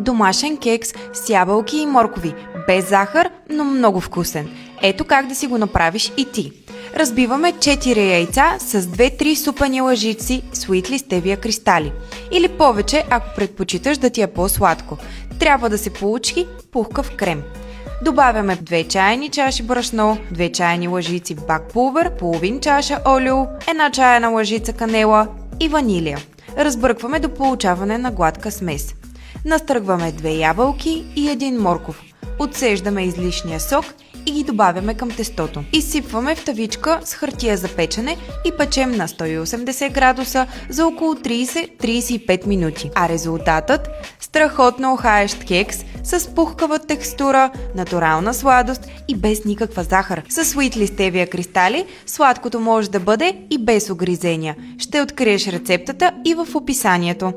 Домашен кекс с ябълки и моркови, без захар, но много вкусен. Ето как да си го направиш и ти. Разбиваме 4 яйца с 2-3 супани лъжици Sweetly Stevia кристали. Или повече, ако предпочиташ да ти е по-сладко. Трябва да се получи пухкав крем. Добавяме 2 чайни чаши брашно, 2 чайни лъжици бакпулвер, половин чаша олио, 1 чайна лъжица канела и ванилия. Разбъркваме до получаване на гладка смес. Настръгваме 2 ябълки и 1 морков. Отсеждаме излишния сок и ги добавяме към тестото. Изсипваме в тавичка с хартия за печене и печем на 180 градуса за около 30-35 минути. А резултатът – страхотно ухаещ кекс с пухкава текстура, натурална сладост и без никаква захар. С Sweetly Stevia кристали сладкото може да бъде и без огризения. Ще откриеш рецептата и в описанието.